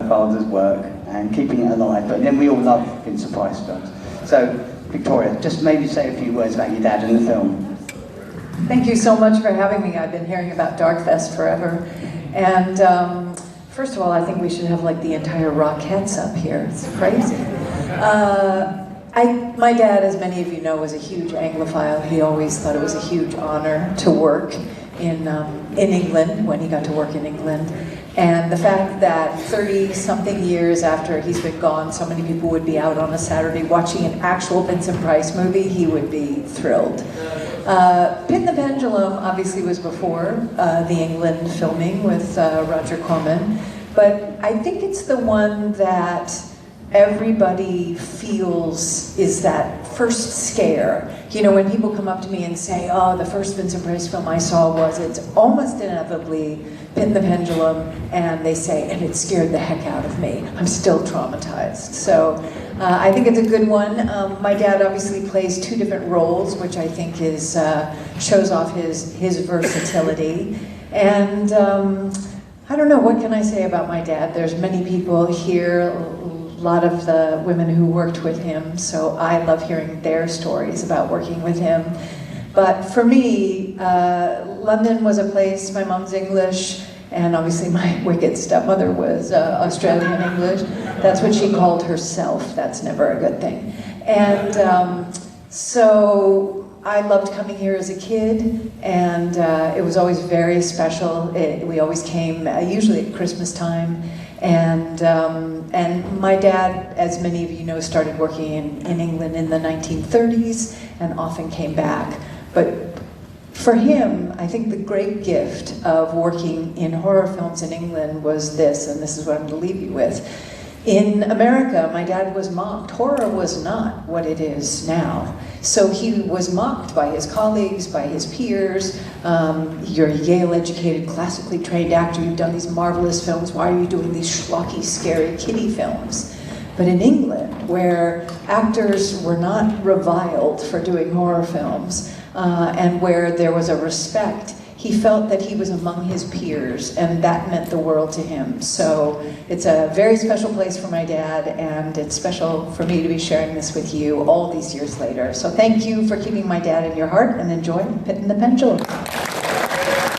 father's work and keeping it alive. But then we all love Vincent Price films. So, Victoria, just maybe say a few words about your dad in the film. Thank you so much for having me. I've been hearing about Darkfest forever. And first of all, I think we should have like the entire Rockettes up here. It's crazy. My dad, as many of you know, was a huge Anglophile. He always thought it was a huge honor to work in England, when he got to work in England. And the fact that 30-something years after he's been gone, so many people would be out on a Saturday watching an actual Vincent Price movie, he would be thrilled. Pit and the Pendulum obviously was before the England filming with Roger Corman, but I think it's the one that everybody feels is that first scare. You know, when people come up to me and say, oh, the first Vincent Price film I saw was, it's almost inevitably Pit and the Pendulum, and they say, and it scared the heck out of me. I'm still traumatized. So I think it's a good one. My dad obviously plays two different roles, which I think is shows off his versatility. And I don't know, what can I say about my dad? There's many people here, a lot of the women who worked with him, so I love hearing their stories about working with him. But for me, London was a place, my mom's English, and obviously my wicked stepmother was Australian English. That's what she called herself. That's never a good thing. And so I loved coming here as a kid, and it was always very special. We always came, usually at Christmas time. And my dad, as many of you know, started working in England in the 1930s and often came back. But for him, I think the great gift of working in horror films in England was this, and this is what I'm going to leave you with. In America, my dad was mocked. Horror was not what it is now. So he was mocked by his colleagues, by his peers. You're a Yale-educated, classically trained actor. You've done these marvelous films. Why are you doing these schlocky, scary kiddie films? But in England, where actors were not reviled for doing horror films, and where there was a respect, he felt that he was among his peers, and that meant the world to him. So it's a very special place for my dad, and it's special for me to be sharing this with you all these years later. So thank you for keeping my dad in your heart, and enjoy Pit and the Pendulum.